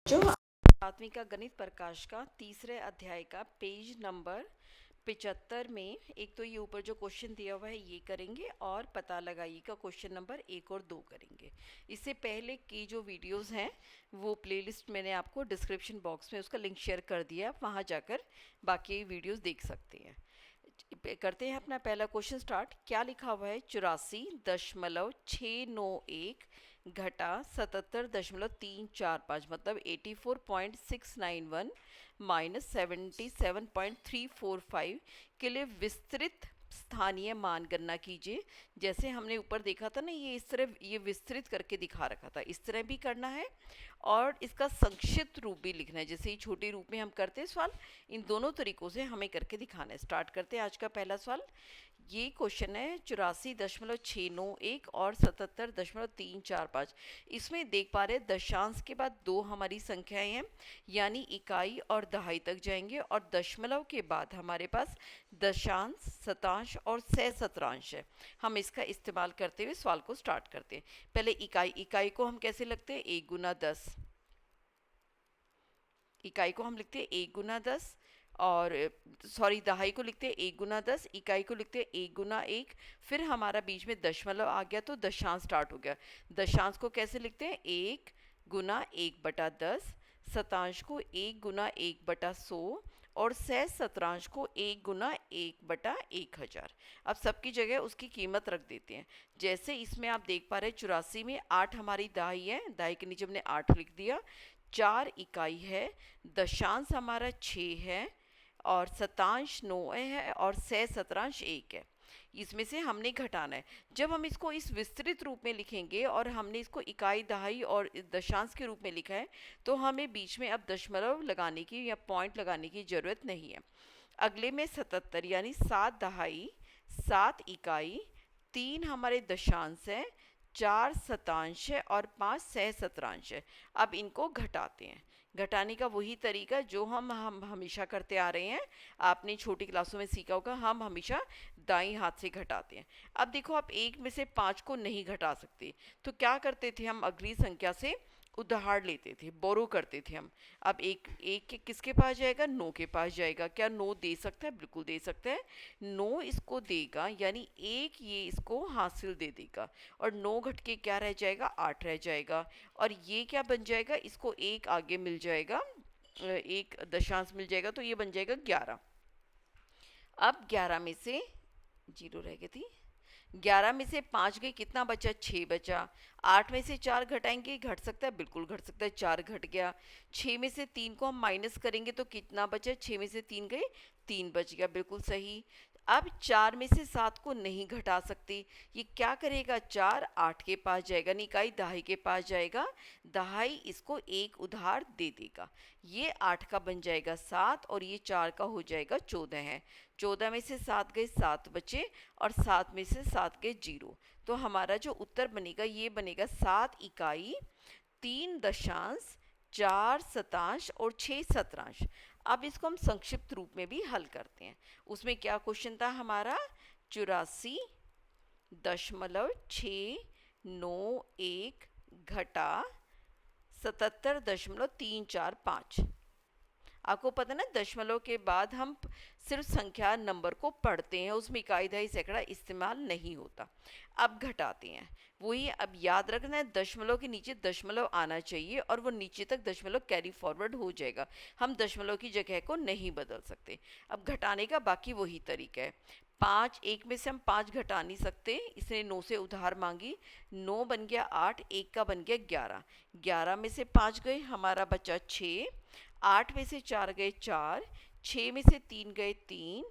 जो सातवीं का गणित प्रकाश का तीसरे अध्याय का पेज नंबर 75 में एक तो ये ऊपर जो क्वेश्चन दिया हुआ है ये करेंगे और पता लगाइए का क्वेश्चन नंबर 1 और 2 करेंगे। इससे पहले की जो वीडियोस हैं वो प्लेलिस्ट मैंने आपको डिस्क्रिप्शन बॉक्स में उसका लिंक शेयर कर दिया, वहाँ जाकर बाकी वीडियोस देख सकते हैं। करते हैं अपना पहला क्वेश्चन स्टार्ट। क्या लिखा हुआ है? 84.691 घटा 77.345 मतलब 84.691 माइनस 77.345 के लिए विस्तृत स्थानीय मान गणना कीजिए। जैसे हमने ऊपर देखा था ना, ये इस तरह ये विस्तृत करके दिखा रखा था, इस तरह भी करना है और इसका संक्षिप्त रूप भी लिखना है। जैसे ये छोटे रूप में हम करते हैं सवाल, इन दोनों तरीकों से हमें करके दिखाना है। स्टार्ट करते हैं आज का पहला सवाल। ये क्वेश्चन है 84.691 और 77.345। इसमें देख पा रहे दशांश के बाद दो हमारी संख्याएं हैं, यानी इकाई और दहाई तक जाएंगे, और दशमलव के बाद हमारे पास दशांश, शतांश और सहस्त्रांश है। हम इसका इस्तेमाल करते हुए सवाल को स्टार्ट करते हैं। पहले इकाई को हम कैसे लिखते हैं? 1 गुना 10। इकाई को हम लिखते हैं 1 गुना 10, और सॉरी दहाई को लिखते हैं 1 गुना 10, इकाई को लिखते हैं 1 गुना 1। फिर हमारा बीच में दशमलव आ गया तो दशांश स्टार्ट हो गया। दशांश को कैसे लिखते हैं? 1 गुना 1/10, शतांश को 1 गुना 1/100 और सहस्त्रांश को 1 गुना 1/1000। अब सबकी जगह उसकी कीमत रख देते हैं। जैसे इसमें आप देख पा रहे हैं 84 में 8 हमारी दहाई है, दहाई के नीचे हमने 8 लिख दिया। 4 इकाई है, दशांश हमारा 6 है और शतांश 9 है और सहस्त्रांश 1 है। इसमें से हमने घटाना है। जब हम इसको इस विस्तृत रूप में लिखेंगे और हमने इसको इकाई, दहाई और दशांश के रूप में लिखा है, तो हमें बीच में अब दशमलव लगाने की या पॉइंट लगाने की ज़रूरत नहीं है। अगले में 77 यानी 7 दहाई, 7 इकाई, 3 हमारे दशांश है, 4 शतांश है और 5 सहस्त्रांश है। अब इनको घटाते हैं। घटाने का वही तरीका जो हम हमेशा करते आ रहे हैं, आपने छोटी क्लासों में सीखा होगा। हम हमेशा दाईं हाथ से घटाते हैं। अब देखो, आप 1 में से 5 को नहीं घटा सकते, तो क्या करते थे हम? अगली संख्या से उधार लेते थे, बोरो करते थे हम। अब एक एक के किसके पास जाएगा? 9 के पास जाएगा। क्या 9 दे सकता है? बिल्कुल दे सकता है। 9 इसको देगा, यानी 1 ये इसको हासिल दे देगा, और 9 घट के क्या रह जाएगा? 8 रह जाएगा। और ये क्या बन जाएगा? इसको 1 आगे मिल जाएगा, एक दशांश मिल जाएगा, तो ये बन जाएगा 11। अब 11 में से 0 रह गई थी, 11 में से 5 गई, कितना बचा? 6 बचा। 8 में से 4 घटाएंगे, घट सकता है? बिल्कुल घट सकता है, 4 घट गया। 6 में से 3 को हम माइनस करेंगे तो कितना बचा? 6 में से 3 गए, 3 बच गया, बिल्कुल सही। अब 4 में से 7 को नहीं घटा सकते, ये क्या करेगा? 4 8 के पास जाएगा, निकाई दहाई के पास जाएगा, दहाई इसको 1 उधार दे देगा। ये 8 का बन जाएगा 7 और ये 4 का हो जाएगा 14 है। 14 में से 7 गए, 7 बचे, और 7 में से 7 गए 0। तो हमारा जो उत्तर बनेगा ये बनेगा 7 इकाई, 3 दशांश, 4 शतांश और 6 शतरांश। अब इसको हम संक्षिप्त रूप में भी हल करते हैं। उसमें क्या क्वेश्चन था हमारा? 84.691 घटा 77.345। आपको पता ना, दशमलव के बाद हम सिर्फ संख्या नंबर को पढ़ते हैं, उसमें इकाई, दहाई, सैकड़ा इस्तेमाल नहीं होता। अब घटाते हैं वही। अब याद रखना है, दशमलव के नीचे दशमलव आना चाहिए और वो नीचे तक दशमलव कैरी फॉरवर्ड हो जाएगा। हम दशमलव की जगह को नहीं बदल सकते। अब घटाने का बाकी वही तरीका है। 5, 1 में से हम 5 घटा नहीं सकते, इसने 9 से उधार मांगी। 9 बन गया 8, 1 का बन गया 11। 11 में से 5 गए, हमारा बचा 6। 8 में से 4 गए 4, 6 में से 3 गए 3,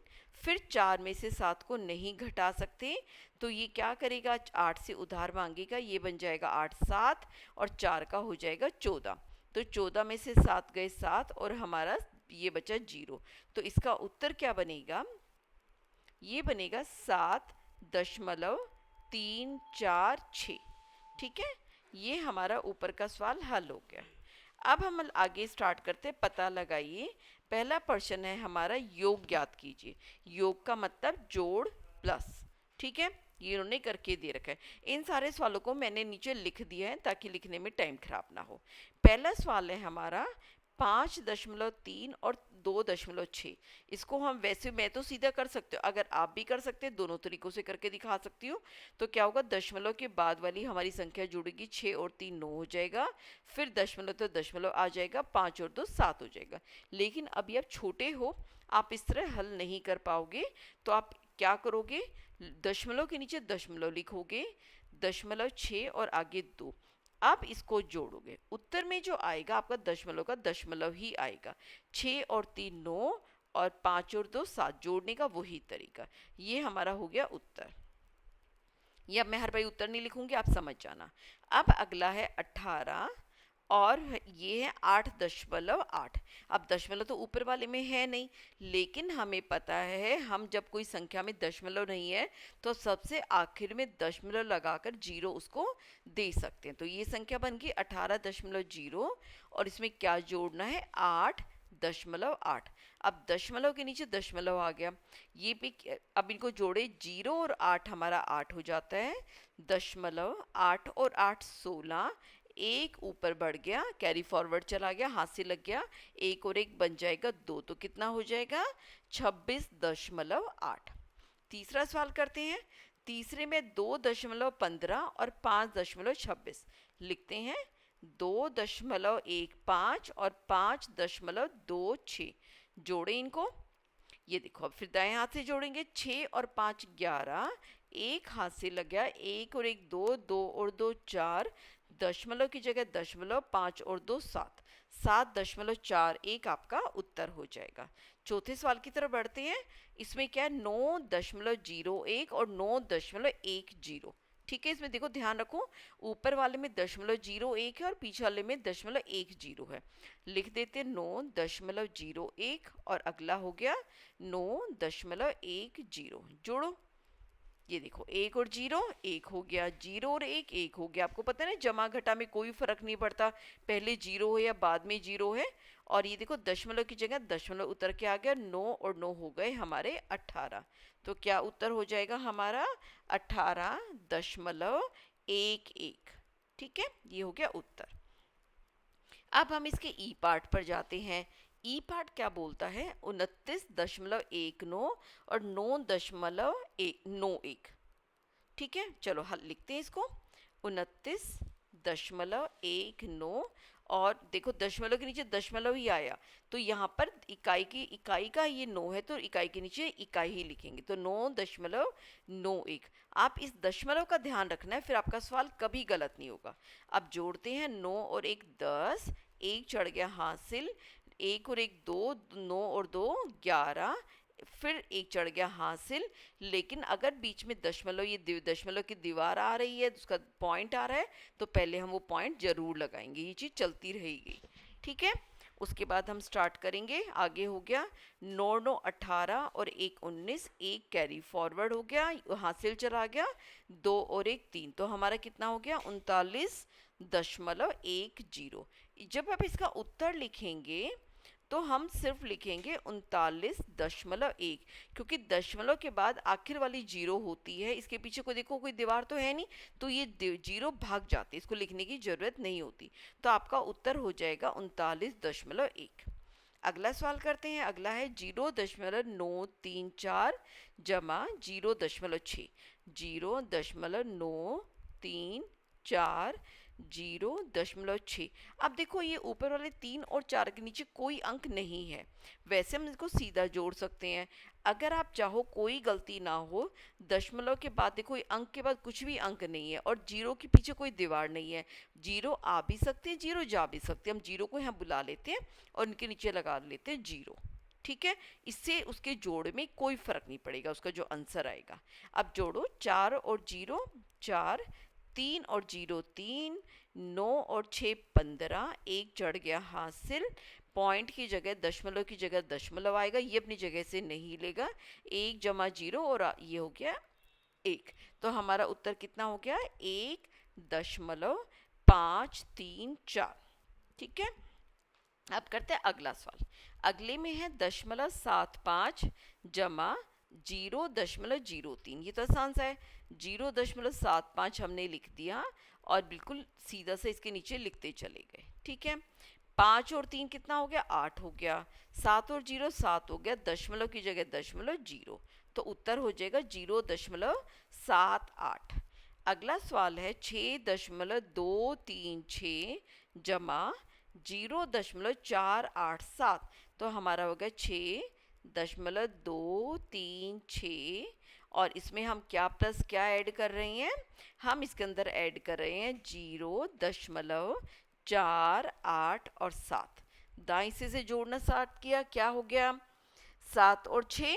फिर 4 में से 7 को नहीं घटा सकते, तो ये क्या करेगा? 8 से उधार मांगेगा, ये बन जाएगा 8 7 और 4 का हो जाएगा 14। तो 14 में से 7 गए 7 और हमारा ये बचा 0। तो इसका उत्तर क्या बनेगा? ये बनेगा 7.346। ठीक है, ये हमारा ऊपर का सवाल हल हो गया। अब हम आगे स्टार्ट करते हैं। पता लगाइए। पहला प्रश्न है हमारा, योग ज्ञात कीजिए। योग का मतलब जोड़, प्लस। ठीक है, ये इन्होंने करके दे रखा है। इन सारे सवालों को मैंने नीचे लिख दिया है ताकि लिखने में टाइम खराब ना हो। पहला सवाल है हमारा 5.3 और 2.6। इसको हम वैसे मैं तो सीधा कर सकते हो, अगर आप भी कर सकते हैं, दोनों तरीकों से करके दिखा सकती हूँ। तो क्या होगा, दशमलव के बाद वाली हमारी संख्या जुड़ेगी, 6 और 3 9 हो जाएगा, फिर दशमलव तो दशमलव आ जाएगा, 5 और 2 7 हो जाएगा। लेकिन अभी आप छोटे हो, आप इस तरह हल नहीं कर पाओगे, तो आप क्या करोगे, दशमलव के नीचे दशमलव लिखोगे, 0.6 और आगे 2। आप इसको जोड़ोगे, उत्तर में जो आएगा आपका दशमलव का दशमलव ही आएगा। 6 और 3 9 और 5 और 2 7, जोड़ने का वही तरीका। ये हमारा हो गया उत्तर। ये अब मैं हर बार उत्तर नहीं लिखूंगी, आप समझ जाना। अब अगला है 18 और ये है 8.8। अब दशमलव तो ऊपर वाले में है नहीं, लेकिन हमें पता है हम जब कोई संख्या में दशमलव नहीं है तो सबसे आखिर में दशमलव लगाकर जीरो उसको दे सकते हैं। तो ये संख्या बन गई 18.0 और इसमें क्या जोड़ना है, 8.8। अब दशमलव के नीचे दशमलव आ गया, ये भी अब इनको जोड़े, 0 और 8 हमारा 8 हो जाता है, दशमलव 8 और 8 16, एक ऊपर बढ़ गया, कैरी फॉरवर्ड चला गया, हाथ से लग गया, एक और एक बन जाएगा 2, तो कितना हो जाएगा, 26.8। तीसरा सवाल करते हैं। तीसरे में 2.15 और 5.26 लिखते हैं, 2.15 और 5.26 जोड़े इनको। ये देखो, अब फिर दाएं हाथ से जोड़ेंगे, 6 और 5 11, एक हाथ से लग गया, एक और एक 2, 2 और 2 4, दशमलव की जगह दशमलव, 5 और 2 7, 7.41 आपका उत्तर हो जाएगा। चौथे सवाल की तरफ बढ़ते हैं। इसमें क्या है, 9.01 और 9.10। ठीक है, इसमें देखो ध्यान रखो, ऊपर वाले में 0.01 है और पीछे वाले में 0.10 है। लिख देते 9.01 और अगला हो गया 9.10। जोड़ो, ये देखो, एक और जीरो, एक हो गया, 0 और एक हो गया। आपको पता है ना, जमा घटा में कोई फर्क नहीं पड़ता, पहले जीरो हो या बाद में जीरो है। और ये देखो, दशमलव की जगह दशमलव उतर के आ गया, 9 और 9 हो गए हमारे 18। तो क्या उत्तर हो जाएगा हमारा, 18.11। ठीक है, ये हो गया उत्तर। अब हम इसके ई पार्ट पर जाते हैं। ई पार्ट क्या बोलता है, 29.19 और 9.91। ठीक है, चलो हल लिखते हैं इसको, 29.19 और देखो दशमलव के नीचे दशमलव ही आया, तो यहाँ पर इकाई का ये 9 है, तो इकाई के नीचे इकाई ही लिखेंगे, तो 9.91। आप इस दशमलव का ध्यान रखना है, फिर आपका सवाल कभी गलत नहीं होगा। अब जोड़ते हैं, 9 और 1 10, एक चढ़ गया हासिल, एक और एक 2, 9 और 2 11, फिर एक चढ़ गया हासिल। लेकिन अगर बीच में दशमलव, ये दशमलव की दीवार आ रही है, उसका पॉइंट आ रहा है, तो पहले हम वो पॉइंट जरूर लगाएंगे, ये चीज़ चलती रहेगी। ठीक है, उसके बाद हम स्टार्ट करेंगे। आगे हो गया 9 9 18 और 1 19, एक कैरी फॉरवर्ड हो गया, हासिल चला गया, 2 और 1 3, तो हमारा कितना हो गया, 39.10। जब आप इसका उत्तर लिखेंगे तो हम सिर्फ लिखेंगे 39.1, क्योंकि दशमलव के बाद आखिर वाली जीरो होती है, इसके पीछे कोई देखो कोई दीवार तो है नहीं, तो ये जीरो भाग जाती है, इसको लिखने की जरूरत नहीं होती। तो आपका उत्तर हो जाएगा 39.1। अगला सवाल करते हैं। अगला है 0.934 जमा 0.6। 0.934 0.6। अब देखो, ये ऊपर वाले 3 और 4 के नीचे कोई अंक नहीं है, वैसे हम इसको सीधा जोड़ सकते हैं। अगर आप चाहो कोई गलती ना हो, दशमलव के बाद देखो, अंक के बाद कुछ भी अंक नहीं है और जीरो के पीछे कोई दीवार नहीं है, जीरो आ भी सकते हैं, जीरो जा भी सकते हैं। हम जीरो को यहाँ बुला लेते हैं और इनके नीचे लगा लेते हैं जीरो। ठीक है, इससे उसके जोड़ में कोई फर्क नहीं पड़ेगा, उसका जो आंसर आएगा। अब जोड़ो, 4 और 0 4, 3 और 0 3, 9 और 6 15, एक चढ़ गया हासिल, पॉइंट की जगह दशमलव की जगह दशमलव आएगा, ये अपनी जगह से नहीं लेगा, 1 जमा 0 और ये हो गया 1। तो हमारा उत्तर कितना हो गया, 1.534। ठीक है, अब करते हैं अगला सवाल। अगले में है 0.75 जमा 0.03। ये तो आसान सा है, 0.75 हमने लिख दिया और बिल्कुल सीधा से इसके नीचे लिखते चले गए। ठीक है, 5 और 3 कितना हो गया, 8 हो गया। 7 और 0 7 हो गया, दशमलव की जगह दशमलव 0, तो उत्तर हो जाएगा 0.78। अगला सवाल है 6.236 जमा 0.487, तो हमारा हो गया 6.236 और इसमें हम क्या प्लस क्या ऐड कर रहे हैं, हम इसके अंदर ऐड कर रहे हैं 0.4 8 और 7। दाएं से जोड़ना स्टार्ट किया, क्या हो गया, 7 और 6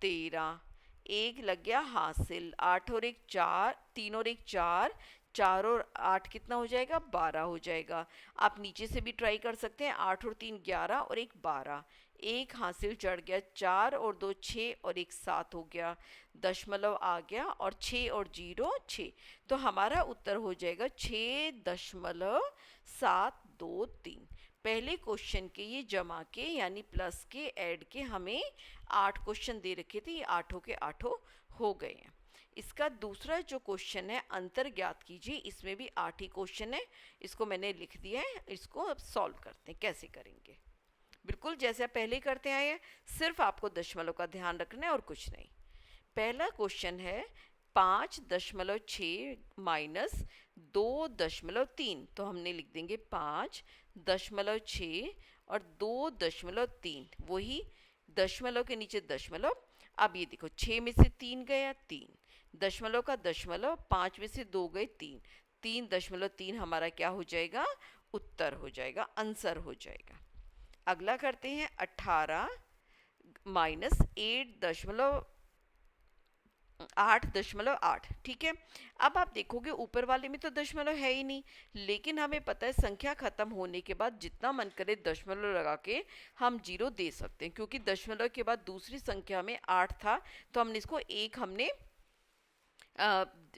13, एक लग गया हासिल, 8 और 1 4, 3 और 1 4, 4 और 8 कितना हो जाएगा, 12 हो जाएगा। आप नीचे से भी ट्राई कर सकते हैं, 8 और 3 11 और 1 12, एक हासिल चढ़ गया, 4 और 2 6 और 1 7 हो गया, दशमलव आ गया और 6 और 0 6, तो हमारा उत्तर हो जाएगा 6.723। पहले क्वेश्चन के ये जमा के यानी प्लस के ऐड के हमें 8 क्वेश्चन दे रखे थे, ये आठों के आठों हो गए हैं। इसका दूसरा जो क्वेश्चन है अंतर ज्ञात कीजिए, इसमें भी 8 ही क्वेश्चन है, इसको मैंने लिख दिया है, इसको अब सॉल्व करते हैं। कैसे करेंगे, बिल्कुल जैसे आप पहले करते आए हैं, सिर्फ आपको दशमलव का ध्यान रखना है और कुछ नहीं। पहला क्वेश्चन है 5.6 माइनस 2.3, तो हमने लिख देंगे 5.6 और 2.3, वही दशमलव के नीचे दशमलव। अब ये देखो 6 में से 3 गया 3, दशमलव का दशमलव, 5 में से 2 गए 3, 3.3 हमारा क्या हो जाएगा, उत्तर हो जाएगा, आंसर हो जाएगा। अगला करते हैं 18 माइनस 8.8। ठीक है, अब आप देखोगे ऊपर वाले में तो दशमलव है ही नहीं, लेकिन हमें पता है संख्या खत्म होने के बाद जितना मन करे दशमलव लगा के हम 0 दे सकते हैं, क्योंकि दशमलव के बाद दूसरी संख्या में 8 था, तो हमने इसको 1 हमने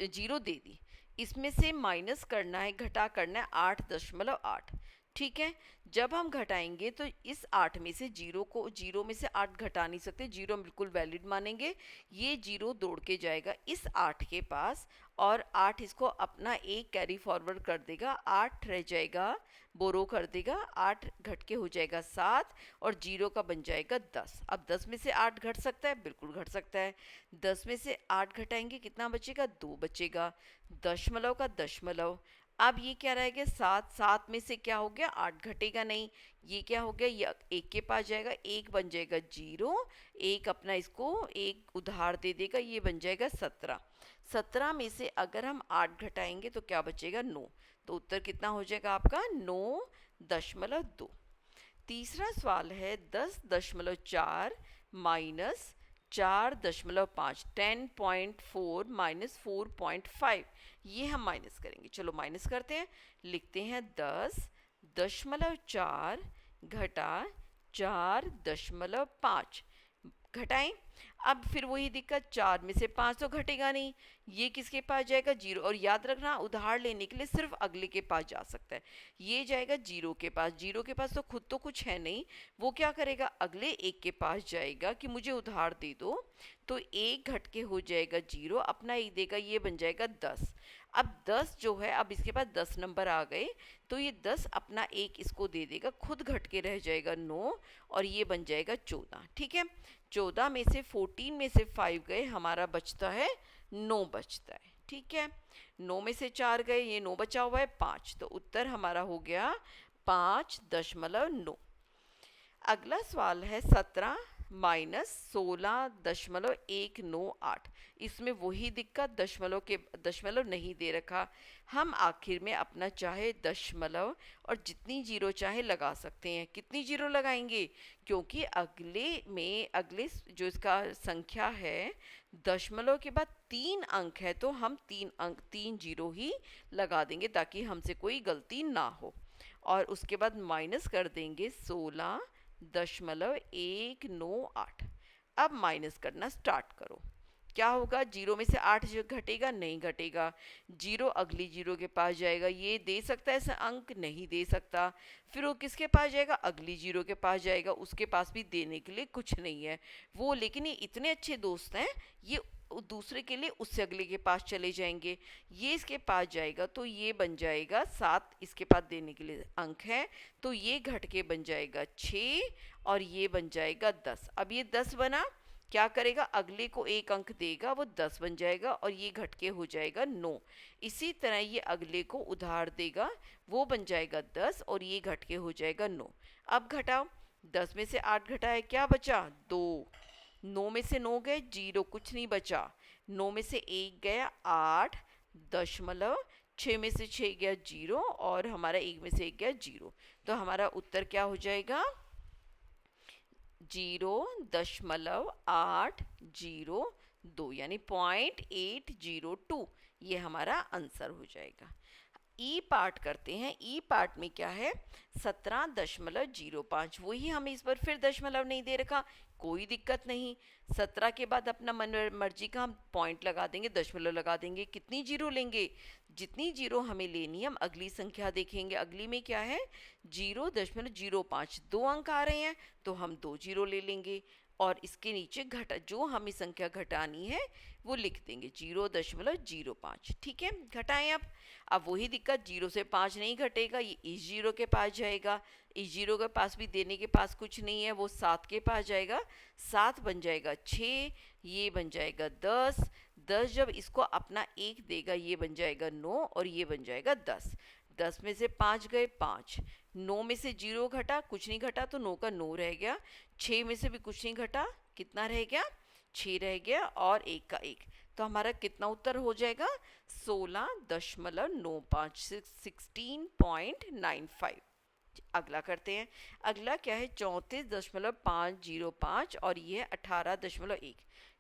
0 दे दी। इसमें से माइनस करना है, घटा करना है 8.8। ठीक है, जब हम घटाएंगे तो इस 8 में से 0 को, 0 में से 8 घटा नहीं सकते, 0 हम बिल्कुल वैलिड मानेंगे। ये 0 दौड़ के जाएगा इस 8 के पास और 8 इसको अपना एक कैरी फॉरवर्ड कर देगा, 8 रह जाएगा, बोरो कर देगा, 8 घट के हो जाएगा 7 और 0 का बन जाएगा 10। अब 10 में से 8 घट सकता है, बिल्कुल घट सकता है। 10 में से 8 घटाएंगे कितना बचेगा, 2 बचेगा, दशमलव का दशमलव। अब ये क्या रहेगा, 7, 7 में से क्या हो गया, 8 घटेगा नहीं, ये क्या हो गया, ये 1 के पास जाएगा, 1 बन जाएगा 0, 1 अपना इसको 1 उधार दे देगा, ये बन जाएगा 17। 17 में से अगर हम 8 घटाएंगे तो क्या बचेगा, 9, तो उत्तर कितना हो जाएगा आपका 9.2। तीसरा सवाल है 10.4 माइनस 4.5, 10.4 माइनस 4.5, ये हम माइनस करेंगे। चलो माइनस करते हैं, लिखते हैं 10.4 घटा 4.5, घटाएं। अब फिर वही दिक्कत, 4 में से 5 तो घटेगा नहीं, ये किसके पास जाएगा, 0, और याद रखना उधार लेने के लिए सिर्फ अगले के पास जा सकता है, ये जाएगा 0 के पास, 0 के पास तो खुद तो कुछ है नहीं, वो क्या करेगा, अगले एक के पास जाएगा कि मुझे उधार दे दो, तो 1 घट के हो जाएगा 0, अपना 1 देगा, ये बन जाएगा 10। अब 10 जो है, अब इसके पास 10 नंबर आ गए, तो ये 10 अपना 1 इसको दे देगा, खुद घट के रह जाएगा 9 और ये बन जाएगा 14। ठीक है, 14 में से 14 में से 5 गए, हमारा बचता है 9 बचता है। ठीक है, 9 में से 4 गए, ये 9 बचा हुआ है 5, तो उत्तर हमारा हो गया 5.9। अगला सवाल है 17 माइनस 16.198, इसमें वही दिक्कत, दशमलव नहीं दे रखा, हम आखिर में अपना चाहे दशमलव और जितनी जीरो चाहे लगा सकते हैं। कितनी जीरो लगाएंगे, क्योंकि अगले जो इसका संख्या है दशमलव के बाद 3 अंक है, तो हम 3 जीरो ही लगा देंगे ताकि हमसे कोई गलती ना हो, और उसके बाद माइनस कर देंगे 16.198। अब माइनस करना स्टार्ट करो, क्या होगा, 0 में से 8 जो घटेगा, नहीं घटेगा, 0 अगली 0 के पास जाएगा, ये दे सकता है ऐसा अंक, नहीं दे सकता, फिर वो किसके पास जाएगा, अगली 0 के पास जाएगा, उसके पास भी देने के लिए कुछ नहीं है वो, लेकिन ये इतने अच्छे दोस्त हैं, ये दूसरे के लिए उससे अगले के पास चले जाएंगे, ये इसके पास जाएगा तो ये बन जाएगा 7, इसके पास देने के लिए अंक है तो ये घट के बन जाएगा 6 और ये बन जाएगा 10। अब ये 10 बना, क्या करेगा, अगले को एक अंक देगा, वो 10 बन जाएगा और ये घट के हो जाएगा 9। इसी तरह ये अगले को उधार देगा, वो बन जाएगा 10 और ये घट के हो जाएगा 9। अब घटाओ, 10 में से 8 घटाए, क्या बचा, 2। 9 में से 9 गए, 0, कुछ नहीं बचा। 9 में से 1 गया, 8 दशमलव, 6 में से 6 गया 0 और हमारा 1 में से 1 गया 0। तो हमारा उत्तर क्या हो जाएगा, 0.802 यानी 0.802, ये हमारा आंसर हो जाएगा। ई पार्ट करते हैं। ई पार्ट में क्या है, 17.05, वही हमें इस पर फिर दशमलव नहीं दे रखा, कोई दिक्कत नहीं। 17 के बाद अपना मन मर्जी का हम पॉइंट लगा देंगे, दशमलव लगा देंगे। कितनी जीरो लेंगे, जितनी जीरो हमें लेनी है हम अगली संख्या देखेंगे। अगली में क्या है, 0.05, 2 अंक आ रहे हैं तो हम 2 जीरो ले लेंगे और इसके नीचे घटा, जो हमें संख्या घटानी है वो लिख देंगे 0.05। ठीक है, घटाएं। अब वही दिक्कत, 0 से 5 नहीं घटेगा, ये इस जीरो के पास जाएगा, इस जीरो के पास भी देने के पास कुछ नहीं है, वो 7 के पास जाएगा, 7 बन जाएगा 6, ये बन जाएगा 10, 10 जब इसको अपना 1 देगा ये बन जाएगा 9 और ये बन जाएगा 10। 10 में से 5 गए 5, 9 में से 0 घटा, कुछ नहीं घटा तो 9 का 9 रह गया, 6 में से भी कुछ नहीं घटा, कितना रह गया, 6 रह गया और 1 का 1। तो हमारा कितना उत्तर हो जाएगा, 16.95, 16.95। अगला करते हैं। अगला क्या है, 34.505 और ये है 18.1।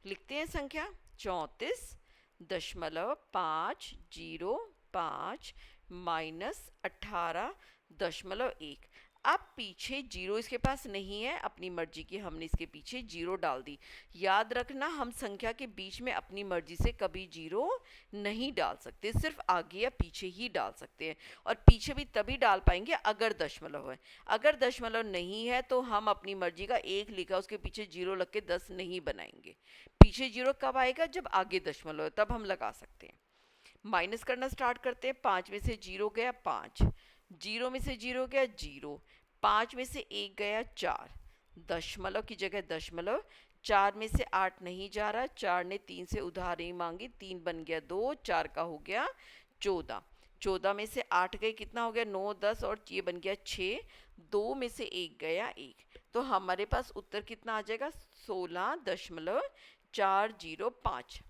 लिखते हैं संख्या, 34.505 माइनस 18.1। अब पीछे जीरो इसके पास नहीं है, अपनी मर्जी की हमने इसके पीछे जीरो डाल दी। याद रखना, हम संख्या के बीच में अपनी मर्जी से कभी जीरो नहीं डाल सकते, सिर्फ आगे या पीछे ही डाल सकते हैं। और पीछे भी तभी डाल पाएंगे अगर दशमलव है। अगर दशमलव नहीं है तो हम अपनी मर्जी का 1 लिखा, उसके पीछे जीरो लग के 10 नहीं बनाएंगे। पीछे जीरो कब आएगा, जब आगे दशमलव है, तब हम लगा सकते हैं। माइनस करना स्टार्ट करते हैं। 5 में से 0 गया 5, 0 में से 0 गया 0, 5 में से 1 गया 4, दशमलव की जगह दशमलव। 4 में से 8 नहीं जा रहा, 4 ने 3 से उधार नहीं मांगी, 3 बन गया 2, 4 का हो गया 14। 14 में से 8 गए, कितना हो गया, 9, 10 और ये बन गया 6, 2 में से 1 गया 1। तो हमारे पास उत्तर कितना आ जाएगा, 16.405।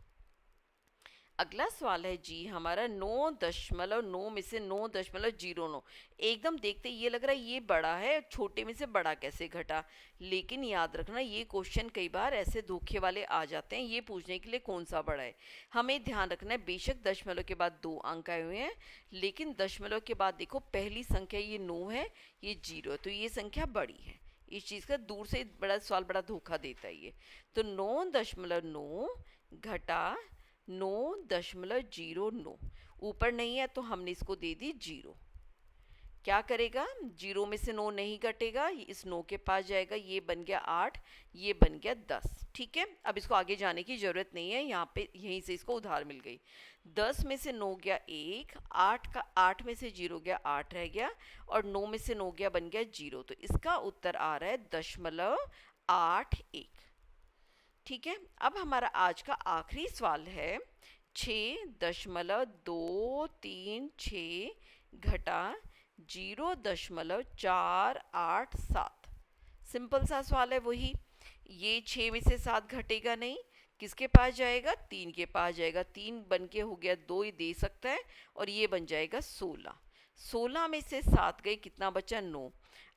अगला सवाल है जी हमारा 9.9 में से 9.09। एकदम देखते ये लग रहा है ये बड़ा है, छोटे में से बड़ा कैसे घटा। लेकिन याद रखना, ये क्वेश्चन कई बार ऐसे धोखे वाले आ जाते हैं, ये पूछने के लिए कौन सा बड़ा है। हमें ध्यान रखना है, बेशक दशमलव के बाद 2 अंक आए हुए हैं, लेकिन दशमलव के बाद देखो पहली संख्या ये 9 है, ये 0 है, तो ये संख्या बड़ी है। इस चीज़ का दूर से बड़ा सवाल बड़ा धोखा देता है ये। तो 9.9 घटा 9.09, ऊपर नहीं है तो हमने इसको दे दी 0। क्या करेगा, 0 में से 9 नहीं घटेगा, इस 9 के पास जाएगा, ये बन गया 8, ये बन गया 10। ठीक है, अब इसको आगे जाने की ज़रूरत नहीं है, यहाँ पे यहीं से इसको उधार मिल गई। 10 में से 9 गया 1, 8 में से 0 गया 8 रह गया और 9 में से 9 गया बन गया 0। तो इसका उत्तर आ रहा है 0.81। ठीक है, अब हमारा आज का आखिरी सवाल है 6.236 घटा 0.487। सिंपल सा सवाल है वही। ये 6 में से 7 घटेगा नहीं, किसके पास जाएगा, 3 के पास जाएगा, 3 बन के हो गया 2 ही दे सकता है और ये बन जाएगा 16। 16 में से 7 गए, कितना बचा, 9।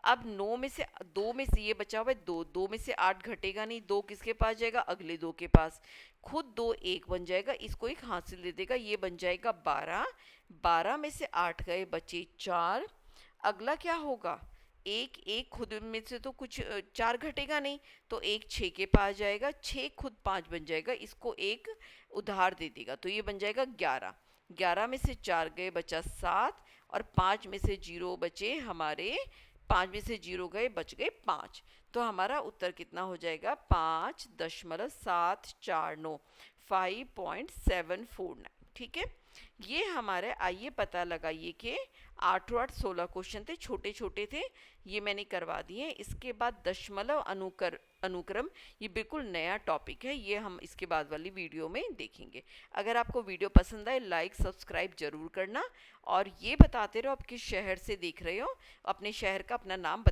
अब 9 में से 2 में से ये बचा हुआ है 2, 2 में से 8 घटेगा नहीं, 2 किसके पास जाएगा, अगले 2 के पास, खुद 2 1 बन जाएगा, इसको एक हासिल दे देगा, ये बन जाएगा 12। 12 में से 8 गए, बचे 4। अगला क्या होगा, एक खुद में से तो कुछ 4 घटेगा नहीं, तो 1 6 के पास जाएगा, 6 खुद 5 बन जाएगा, इसको एक उधार दे देगा, तो ये बन जाएगा 11। 11 में से 4 गए, बचा 7 और 5 में से 0 बचे हमारे, 5 में से 0 गए, बच गए 5। तो हमारा उत्तर कितना हो जाएगा, 5.749। 5.749। ठीक है, ये हमारे, आइए पता लगाइए कि 8 8 16 क्वेश्चन थे, छोटे छोटे थे, ये मैंने करवा दिए। इसके बाद दशमलव अनुक्रम, ये बिल्कुल नया टॉपिक है, ये हम इसके बाद वाली वीडियो में देखेंगे। अगर आपको वीडियो पसंद आए, लाइक सब्सक्राइब जरूर करना, और ये बताते रहो आप किस शहर से देख रहे हो, अपने शहर का अपना नाम